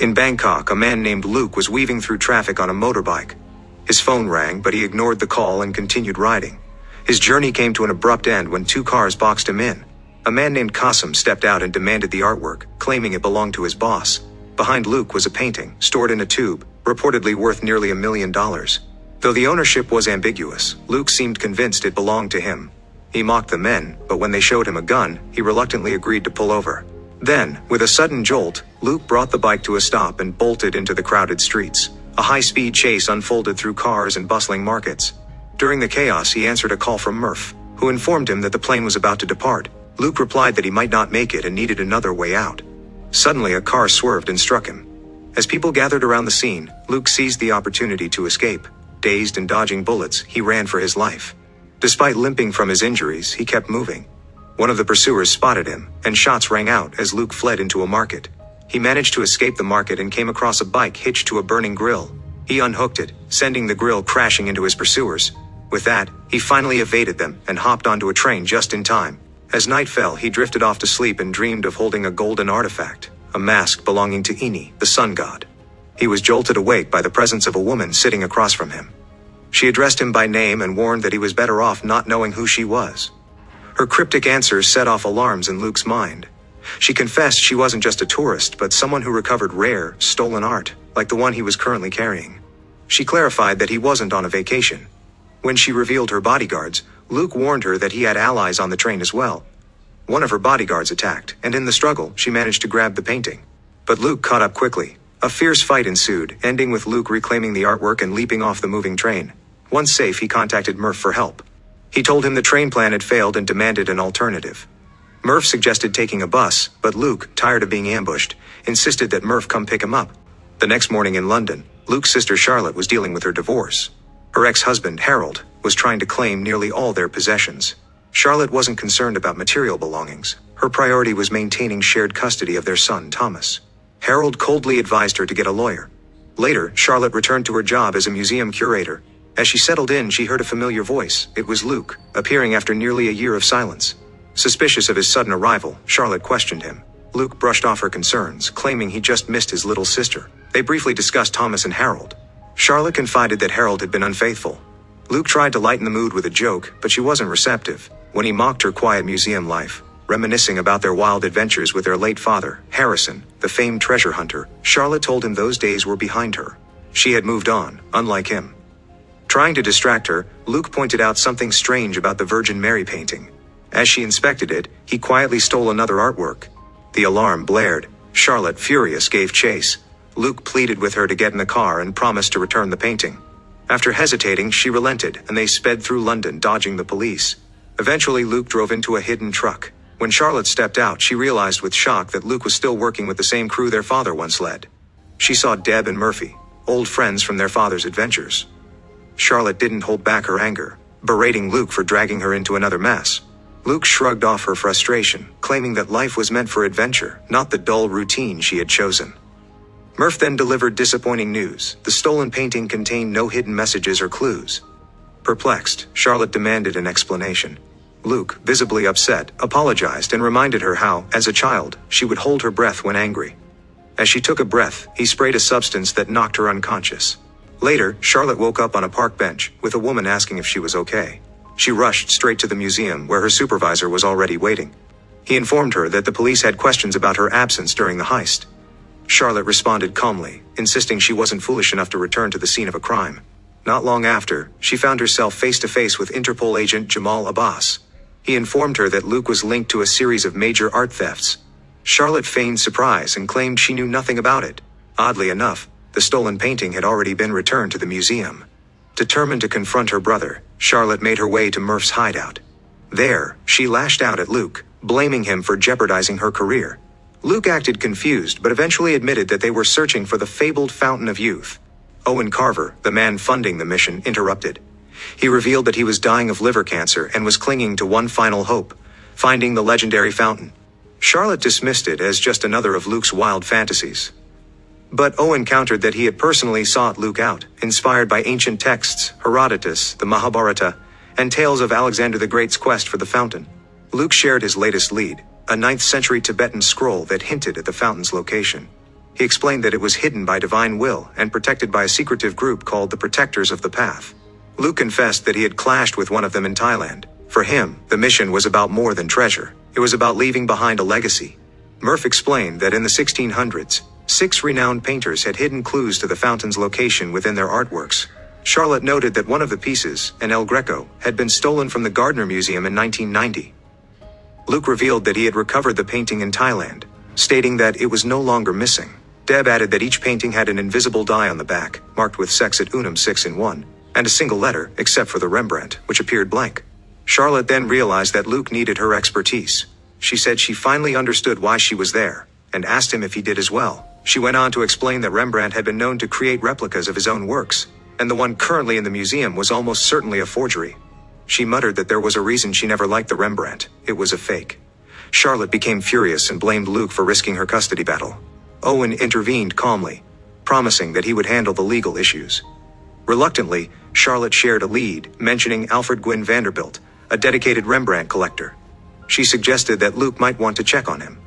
In Bangkok, a man named Luke was weaving through traffic on a motorbike. His phone rang, but he ignored the call and continued riding. His journey came to an abrupt end when two cars boxed him in. A man named Qasim stepped out and demanded the artwork, claiming it belonged to his boss. Behind Luke was a painting, stored in a tube, reportedly worth nearly $1 million. Though the ownership was ambiguous, Luke seemed convinced it belonged to him. He mocked the men, but when they showed him a gun, he reluctantly agreed to pull over. Then, with a sudden jolt, Luke brought the bike to a stop and bolted into the crowded streets. A high-speed chase unfolded through cars and bustling markets. During the chaos, he answered a call from Murph, who informed him that the plane was about to depart. Luke replied that he might not make it and needed another way out. Suddenly, a car swerved and struck him. As people gathered around the scene, Luke seized the opportunity to escape. Dazed and dodging bullets, he ran for his life. Despite limping from his injuries, he kept moving. One of the pursuers spotted him, and shots rang out as Luke fled into a market. He managed to escape the market and came across a bike hitched to a burning grill. He unhooked it, sending the grill crashing into his pursuers. With that, he finally evaded them and hopped onto a train just in time. As night fell, he drifted off to sleep and dreamed of holding a golden artifact, a mask belonging to Ini, the sun god. He was jolted awake by the presence of a woman sitting across from him. She addressed him by name and warned that he was better off not knowing who she was. Her cryptic answers set off alarms in Luke's mind. She confessed she wasn't just a tourist, but someone who recovered rare, stolen art, like the one he was currently carrying. She clarified that he wasn't on a vacation. When she revealed her bodyguards, Luke warned her that he had allies on the train as well. One of her bodyguards attacked, and in the struggle, she managed to grab the painting. But Luke caught up quickly. A fierce fight ensued, ending with Luke reclaiming the artwork and leaping off the moving train. Once safe, he contacted Murph for help. He told him the train plan had failed and demanded an alternative. Murph suggested taking a bus, but Luke, tired of being ambushed, insisted that Murph come pick him up. The next morning in London, Luke's sister Charlotte was dealing with her divorce. Her ex-husband, Harold, was trying to claim nearly all their possessions. Charlotte wasn't concerned about material belongings. Her priority was maintaining shared custody of their son, Thomas. Harold coldly advised her to get a lawyer. Later, Charlotte returned to her job as a museum curator. As she settled in, she heard a familiar voice. It was Luke, appearing after nearly a year of silence. Suspicious of his sudden arrival, Charlotte questioned him. Luke brushed off her concerns, claiming he just missed his little sister. They briefly discussed Thomas and Harold. Charlotte confided that Harold had been unfaithful. Luke tried to lighten the mood with a joke, but she wasn't receptive. When he mocked her quiet museum life, reminiscing about their wild adventures with their late father, Harrison, the famed treasure hunter, Charlotte told him those days were behind her. She had moved on, unlike him. Trying to distract her, Luke pointed out something strange about the Virgin Mary painting. As she inspected it, he quietly stole another artwork. The alarm blared. Charlotte, furious, gave chase. Luke pleaded with her to get in the car and promised to return the painting. After hesitating, she relented, and they sped through London, dodging the police. Eventually, Luke drove into a hidden truck. When Charlotte stepped out, she realized with shock that Luke was still working with the same crew their father once led. She saw Deb and Murphy, old friends from their father's adventures. Charlotte didn't hold back her anger, berating Luke for dragging her into another mess. Luke shrugged off her frustration, claiming that life was meant for adventure, not the dull routine she had chosen. Murph then delivered disappointing news. The stolen painting contained no hidden messages or clues. Perplexed, Charlotte demanded an explanation. Luke, visibly upset, apologized and reminded her how, as a child, she would hold her breath when angry. As she took a breath, he sprayed a substance that knocked her unconscious. Later, Charlotte woke up on a park bench, with a woman asking if she was okay. She rushed straight to the museum, where her supervisor was already waiting. He informed her that the police had questions about her absence during the heist. Charlotte responded calmly, insisting she wasn't foolish enough to return to the scene of a crime. Not long after, she found herself face-to-face with Interpol agent Jamal Abbas. He informed her that Luke was linked to a series of major art thefts. Charlotte feigned surprise and claimed she knew nothing about it. Oddly enough, the stolen painting had already been returned to the museum. Determined to confront her brother, Charlotte made her way to Murph's hideout. There, she lashed out at Luke, blaming him for jeopardizing her career. Luke acted confused, but eventually admitted that they were searching for the fabled Fountain of Youth. Owen Carver, the man funding the mission, interrupted. He revealed that he was dying of liver cancer and was clinging to one final hope, finding the legendary fountain. Charlotte dismissed it as just another of Luke's wild fantasies. But Owen countered that he had personally sought Luke out, inspired by ancient texts, Herodotus, the Mahabharata, and tales of Alexander the Great's quest for the fountain. Luke shared his latest lead, a 9th century Tibetan scroll that hinted at the fountain's location. He explained that it was hidden by divine will and protected by a secretive group called the Protectors of the Path. Luke confessed that he had clashed with one of them in Thailand. For him, the mission was about more than treasure. It was about leaving behind a legacy. Murph explained that in the 1600s, 6 renowned painters had hidden clues to the fountain's location within their artworks. Charlotte noted that one of the pieces, an El Greco, had been stolen from the Gardner Museum in 1990. Luke revealed that he had recovered the painting in Thailand, stating that it was no longer missing. Deb added that each painting had an invisible die on the back, marked with Sexit Unum 6 in 1, and a single letter, except for the Rembrandt, which appeared blank. Charlotte then realized that Luke needed her expertise. She said she finally understood why she was there, and asked him if he did as well. She went on to explain that Rembrandt had been known to create replicas of his own works, and the one currently in the museum was almost certainly a forgery. She muttered that there was a reason she never liked the Rembrandt. It was a fake. Charlotte became furious and blamed Luke for risking her custody battle. Owen intervened calmly, promising that he would handle the legal issues. Reluctantly, Charlotte shared a lead, mentioning Alfred Gwynn Vanderbilt, a dedicated Rembrandt collector. She suggested that Luke might want to check on him.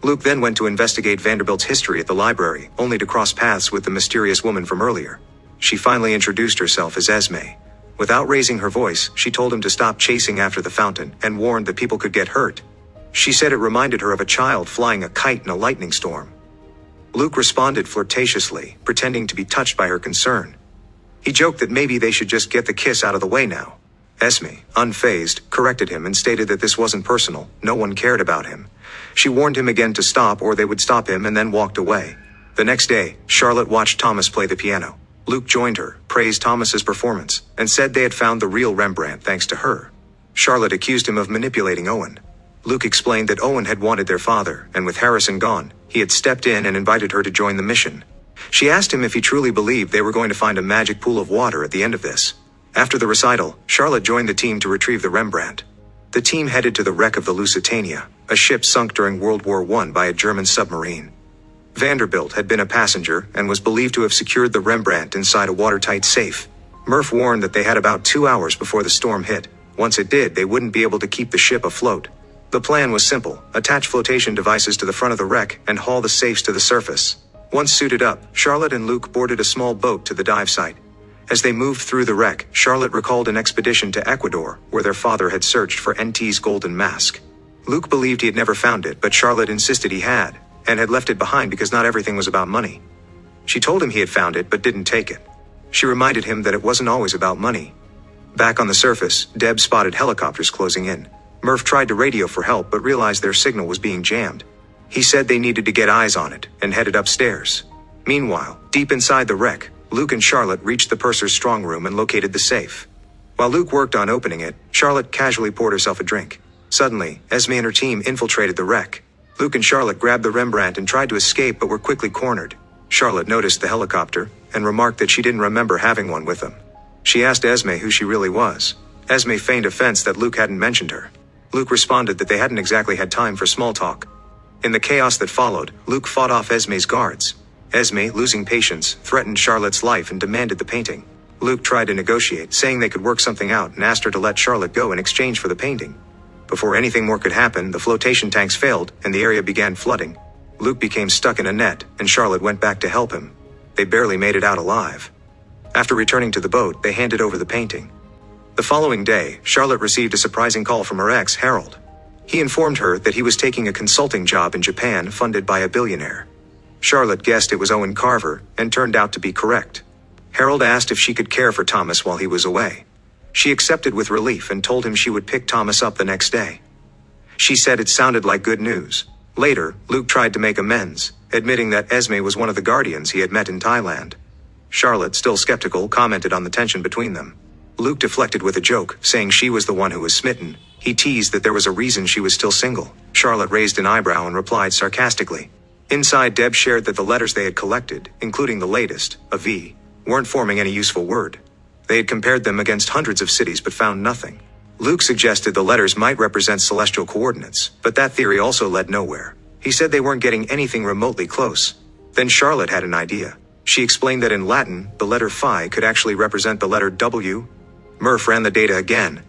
Luke then went to investigate Vanderbilt's history at the library, only to cross paths with the mysterious woman from earlier. She finally introduced herself as Esme. Without raising her voice, she told him to stop chasing after the fountain and warned that people could get hurt. She said it reminded her of a child flying a kite in a lightning storm. Luke responded flirtatiously, pretending to be touched by her concern. He joked that maybe they should just get the kiss out of the way now. Esme, unfazed, corrected him and stated that this wasn't personal, no one cared about him. She warned him again to stop or they would stop him and then walked away. The next day, Charlotte watched Thomas play the piano. Luke joined her, praised Thomas's performance, and said they had found the real Rembrandt thanks to her. Charlotte accused him of manipulating Owen. Luke explained that Owen had wanted their father, and with Harrison gone, he had stepped in and invited her to join the mission. She asked him if he truly believed they were going to find a magic pool of water at the end of this. After the recital, Charlotte joined the team to retrieve the Rembrandt. The team headed to the wreck of the Lusitania, a ship sunk during World War I by a German submarine. Vanderbilt had been a passenger and was believed to have secured the Rembrandt inside a watertight safe. Murph warned that they had about 2 hours before the storm hit. Once it did, they wouldn't be able to keep the ship afloat. The plan was simple: attach flotation devices to the front of the wreck and haul the safes to the surface. Once suited up, Charlotte and Luke boarded a small boat to the dive site. As they moved through the wreck, Charlotte recalled an expedition to Ecuador, where their father had searched for NT's golden mask. Luke believed he had never found it, but Charlotte insisted he had, and had left it behind because not everything was about money. She told him he had found it, but didn't take it. She reminded him that it wasn't always about money. Back on the surface, Deb spotted helicopters closing in. Murph tried to radio for help, but realized their signal was being jammed. He said they needed to get eyes on it, and headed upstairs. Meanwhile, deep inside the wreck, Luke and Charlotte reached the purser's strong room and located the safe. While Luke worked on opening it, Charlotte casually poured herself a drink. Suddenly, Esme and her team infiltrated the wreck. Luke and Charlotte grabbed the Rembrandt and tried to escape, but were quickly cornered. Charlotte noticed the helicopter, and remarked that she didn't remember having one with them. She asked Esme who she really was. Esme feigned offense that Luke hadn't mentioned her. Luke responded that they hadn't exactly had time for small talk. In the chaos that followed, Luke fought off Esme's guards. Esme, losing patience, threatened Charlotte's life and demanded the painting. Luke tried to negotiate, saying they could work something out, and asked her to let Charlotte go in exchange for the painting. Before anything more could happen, the flotation tanks failed, and the area began flooding. Luke became stuck in a net, and Charlotte went back to help him. They barely made it out alive. After returning to the boat, they handed over the painting. The following day, Charlotte received a surprising call from her ex, Harold. He informed her that he was taking a consulting job in Japan funded by a billionaire. Charlotte guessed it was Owen Carver, and turned out to be correct. Harold asked if she could care for Thomas while he was away. She accepted with relief and told him she would pick Thomas up the next day. She said it sounded like good news. Later, Luke tried to make amends, admitting that Esme was one of the guardians he had met in Thailand. Charlotte, still skeptical, commented on the tension between them. Luke deflected with a joke, saying she was the one who was smitten. He teased that there was a reason she was still single. Charlotte raised an eyebrow and replied sarcastically. Inside, Deb shared that the letters they had collected, including the latest, a V, weren't forming any useful word. They had compared them against hundreds of cities but found nothing. Luke suggested the letters might represent celestial coordinates, but that theory also led nowhere. He said they weren't getting anything remotely close. Then Charlotte had an idea. She explained that in Latin, the letter phi could actually represent the letter W. Murph ran the data again.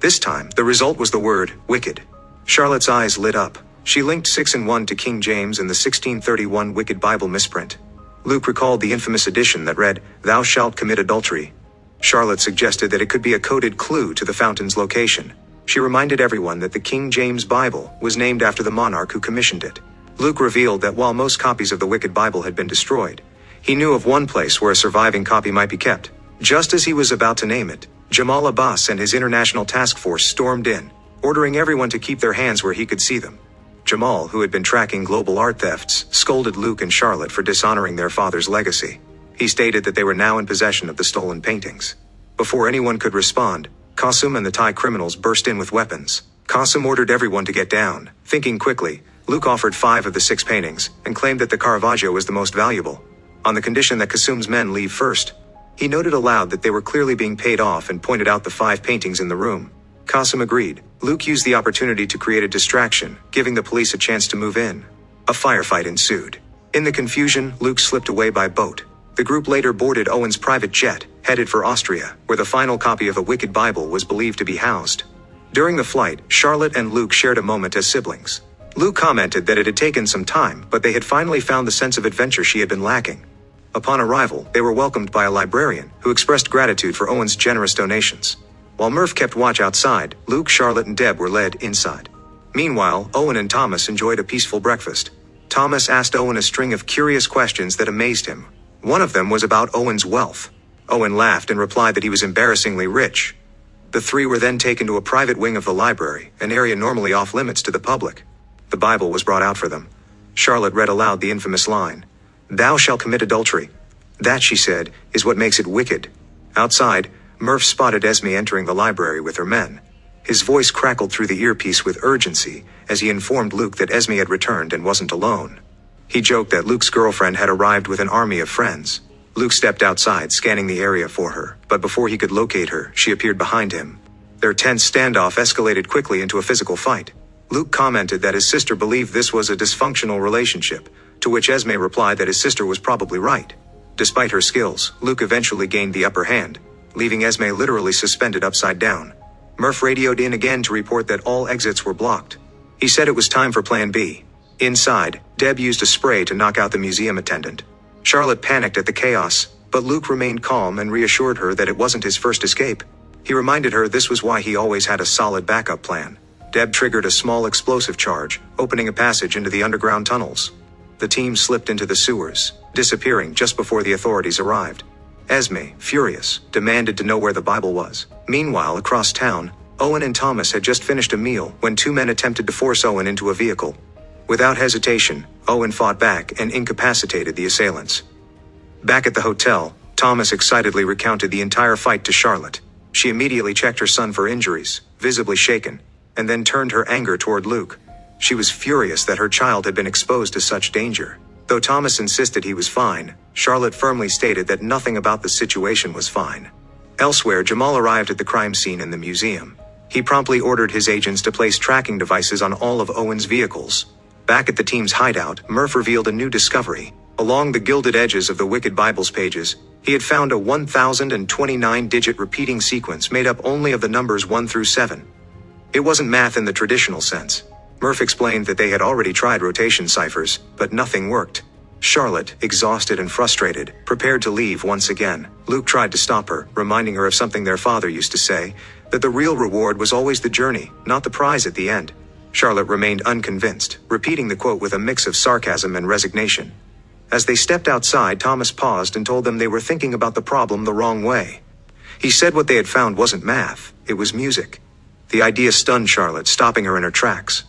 This time, the result was the word wicked. Charlotte's eyes lit up. She linked 6 and 1 to King James and the 1631 Wicked Bible misprint. Luke recalled the infamous edition that read, "Thou shalt commit adultery." Charlotte suggested that it could be a coded clue to the fountain's location. She reminded everyone that the King James Bible was named after the monarch who commissioned it. Luke revealed that while most copies of the Wicked Bible had been destroyed, he knew of one place where a surviving copy might be kept. Just as he was about to name it, Jamal Abbas and his international task force stormed in, ordering everyone to keep their hands where he could see them. Jamal, who had been tracking global art thefts, scolded Luke and Charlotte for dishonoring their father's legacy. He stated that they were now in possession of the stolen paintings. Before anyone could respond, Qasim and the Thai criminals burst in with weapons. Qasim ordered everyone to get down. Thinking quickly, Luke offered 5 of the 6 paintings, and claimed that the Caravaggio was the most valuable, on the condition that Qasim's men leave first. He noted aloud that they were clearly being paid off and pointed out the 5 paintings in the room. Qasim agreed. Luke used the opportunity to create a distraction, giving the police a chance to move in. A firefight ensued. In the confusion, Luke slipped away by boat. The group later boarded Owen's private jet, headed for Austria, where the final copy of a Wicked Bible was believed to be housed. During the flight, Charlotte and Luke shared a moment as siblings. Luke commented that it had taken some time, but they had finally found the sense of adventure she had been lacking. Upon arrival, they were welcomed by a librarian, who expressed gratitude for Owen's generous donations. While Murph kept watch outside, Luke, Charlotte, and Deb were led inside. Meanwhile, Owen and Thomas enjoyed a peaceful breakfast. Thomas asked Owen a string of curious questions that amazed him. One of them was about Owen's wealth. Owen laughed and replied that he was embarrassingly rich. The 3 were then taken to a private wing of the library, an area normally off limits to the public. The Bible was brought out for them. Charlotte read aloud the infamous line, "Thou shalt commit adultery." That, she said, is what makes it wicked. Outside, Murph spotted Esme entering the library with her men. His voice crackled through the earpiece with urgency as he informed Luke that Esme had returned and wasn't alone. He joked that Luke's girlfriend had arrived with an army of friends. Luke stepped outside, scanning the area for her, but before he could locate her, she appeared behind him. Their tense standoff escalated quickly into a physical fight. Luke commented that his sister believed this was a dysfunctional relationship, to which Esme replied that his sister was probably right. Despite her skills, Luke eventually gained the upper hand, leaving Esme literally suspended upside down. Murph radioed in again to report that all exits were blocked. He said it was time for Plan B. Inside, Deb used a spray to knock out the museum attendant. Charlotte panicked at the chaos, but Luke remained calm and reassured her that it wasn't his first escape. He reminded her this was why he always had a solid backup plan. Deb triggered a small explosive charge, opening a passage into the underground tunnels. The team slipped into the sewers, disappearing just before the authorities arrived. Esme, furious, demanded to know where the Bible was. Meanwhile, across town, Owen and Thomas had just finished a meal when 2 men attempted to force Owen into a vehicle. Without hesitation, Owen fought back and incapacitated the assailants. Back at the hotel, Thomas excitedly recounted the entire fight to Charlotte. She immediately checked her son for injuries, visibly shaken, and then turned her anger toward Luke. She was furious that her child had been exposed to such danger. Though Thomas insisted he was fine, Charlotte firmly stated that nothing about the situation was fine. Elsewhere, Jamal arrived at the crime scene in the museum. He promptly ordered his agents to place tracking devices on all of Owen's vehicles. Back at the team's hideout, Murph revealed a new discovery. Along the gilded edges of the Wicked Bible's pages, he had found a 1029-digit repeating sequence made up only of the numbers 1 through 7. It wasn't math in the traditional sense. Murph explained that they had already tried rotation ciphers, but nothing worked. Charlotte, exhausted and frustrated, prepared to leave once again. Luke tried to stop her, reminding her of something their father used to say, that the real reward was always the journey, not the prize at the end. Charlotte remained unconvinced, repeating the quote with a mix of sarcasm and resignation. As they stepped outside, Thomas paused and told them they were thinking about the problem the wrong way. He said what they had found wasn't math, it was music. The idea stunned Charlotte, stopping her in her tracks.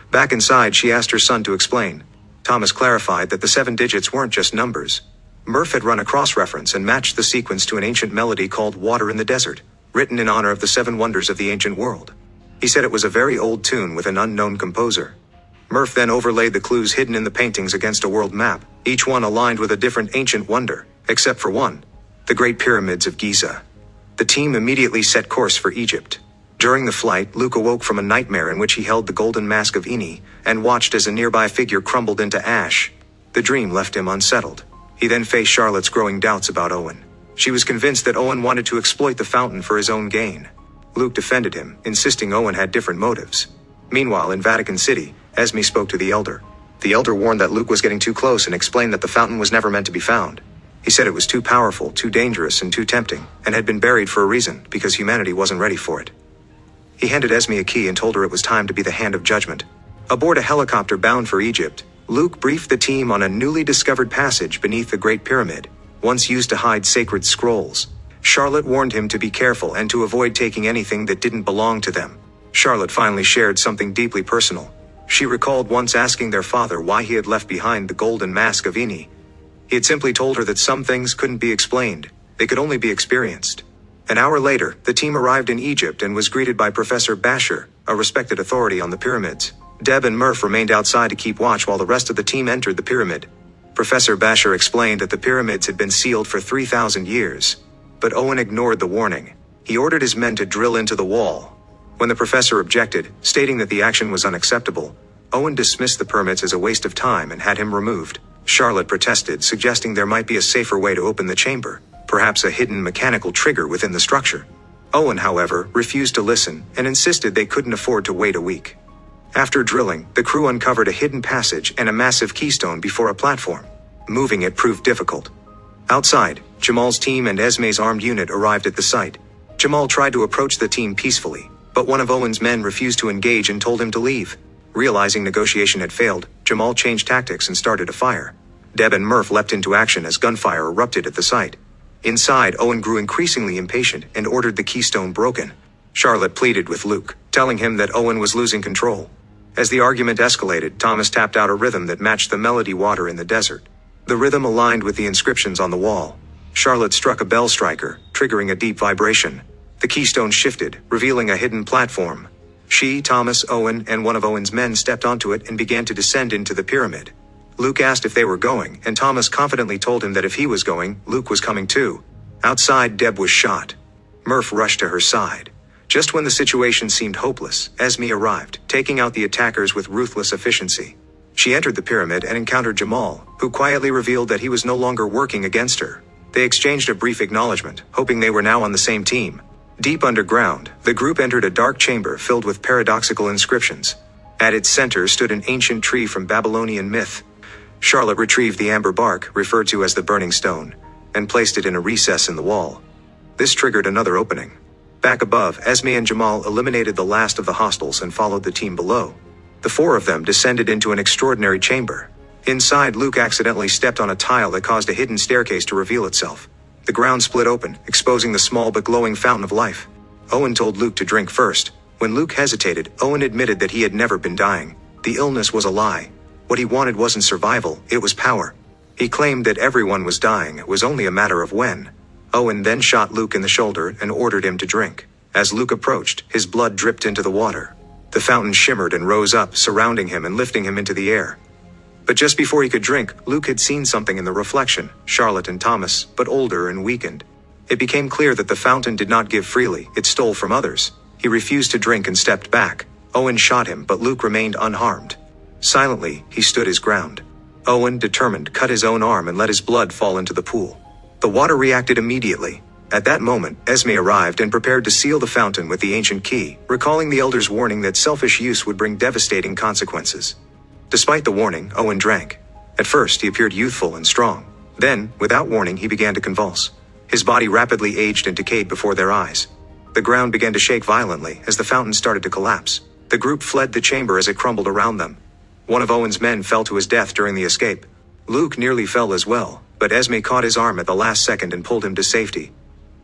Back inside, she asked her son to explain. Thomas clarified that the 7 digits weren't just numbers. Murph had run a cross-reference and matched the sequence to an ancient melody called Water in the Desert, written in honor of the 7 wonders of the ancient world. He said it was a very old tune with an unknown composer. Murph then overlaid the clues hidden in the paintings against a world map, each one aligned with a different ancient wonder, except for one, the Great Pyramids of Giza. The team immediately set course for Egypt. During the flight, Luke awoke from a nightmare in which he held the golden mask of Ini, and watched as a nearby figure crumbled into ash. The dream left him unsettled. He then faced Charlotte's growing doubts about Owen. She was convinced that Owen wanted to exploit the fountain for his own gain. Luke defended him, insisting Owen had different motives. Meanwhile, in Vatican City, Esme spoke to the elder. The elder warned that Luke was getting too close and explained that the fountain was never meant to be found. He said it was too powerful, too dangerous, and too tempting, and had been buried for a reason, because humanity wasn't ready for it. He handed Esme a key and told her it was time to be the hand of judgment. Aboard a helicopter bound for Egypt, Luke briefed the team on a newly discovered passage beneath the Great Pyramid, once used to hide sacred scrolls. Charlotte warned him to be careful and to avoid taking anything that didn't belong to them. Charlotte finally shared something deeply personal. She recalled once asking their father why he had left behind the golden mask of Ini. He had simply told her that some things couldn't be explained, they could only be experienced. An hour later, the team arrived in Egypt and was greeted by Professor Basher, a respected authority on the pyramids. Deb and Murph remained outside to keep watch while the rest of the team entered the pyramid. Professor Basher explained that the pyramids had been sealed for 3,000 years. But Owen ignored the warning. He ordered his men to drill into the wall. When the professor objected, stating that the action was unacceptable, Owen dismissed the permits as a waste of time and had him removed. Charlotte protested, suggesting there might be a safer way to open the chamber, perhaps a hidden mechanical trigger within the structure. Owen, however, refused to listen and insisted they couldn't afford to wait a week. After drilling, the crew uncovered a hidden passage and a massive keystone before a platform. Moving it proved difficult. Outside, Jamal's team and Esme's armed unit arrived at the site. Jamal tried to approach the team peacefully, but one of Owen's men refused to engage and told him to leave. Realizing negotiation had failed, Jamal changed tactics and started a fire. Deb and Murph leapt into action as gunfire erupted at the site. Inside, Owen grew increasingly impatient and ordered the keystone broken. Charlotte pleaded with Luke, telling him that Owen was losing control. As the argument escalated, Thomas tapped out a rhythm that matched the melody water in the desert. The rhythm aligned with the inscriptions on the wall. Charlotte struck a bell striker, triggering a deep vibration. The keystone shifted, revealing a hidden platform. She, Thomas, Owen, and one of Owen's men stepped onto it and began to descend into the pyramid. Luke asked if they were going, and Thomas confidently told him that if he was going, Luke was coming too. Outside, Deb was shot. Murph rushed to her side. Just when the situation seemed hopeless, Esme arrived, taking out the attackers with ruthless efficiency. She entered the pyramid and encountered Jamal, who quietly revealed that he was no longer working against her. They exchanged a brief acknowledgement, hoping they were now on the same team. Deep underground, the group entered a dark chamber filled with paradoxical inscriptions. At its center stood an ancient tree from Babylonian myth. Charlotte retrieved the amber bark, referred to as the burning stone, and placed it in a recess in the wall. This triggered another opening. Back above, Esme and Jamal eliminated the last of the hostiles and followed the team below. The four of them descended into an extraordinary chamber. Inside, Luke accidentally stepped on a tile that caused a hidden staircase to reveal itself. The ground split open, exposing the small but glowing fountain of life. Owen told Luke to drink first. When Luke hesitated, Owen admitted that he had never been dying. The illness was a lie. What he wanted wasn't survival, it was power. He claimed that everyone was dying, it was only a matter of when. Owen then shot Luke in the shoulder and ordered him to drink. As Luke approached, his blood dripped into the water. The fountain shimmered and rose up, surrounding him and lifting him into the air. But just before he could drink, Luke had seen something in the reflection, Charlotte and Thomas, but older and weakened. It became clear that the fountain did not give freely, it stole from others. He refused to drink and stepped back. Owen shot him, but Luke remained unharmed. Silently, he stood his ground. Owen, determined, cut his own arm and let his blood fall into the pool. The water reacted immediately. At that moment, Esme arrived and prepared to seal the fountain with the ancient key, recalling the elder's warning that selfish use would bring devastating consequences. Despite the warning, Owen drank. At first, he appeared youthful and strong. Then, without warning, he began to convulse. His body rapidly aged and decayed before their eyes. The ground began to shake violently as the fountain started to collapse. The group fled the chamber as it crumbled around them. One of Owen's men fell to his death during the escape. Luke nearly fell as well, but Esme caught his arm at the last second and pulled him to safety.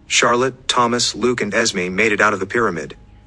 Charlotte, Thomas, Luke, and Esme made it out of the pyramid,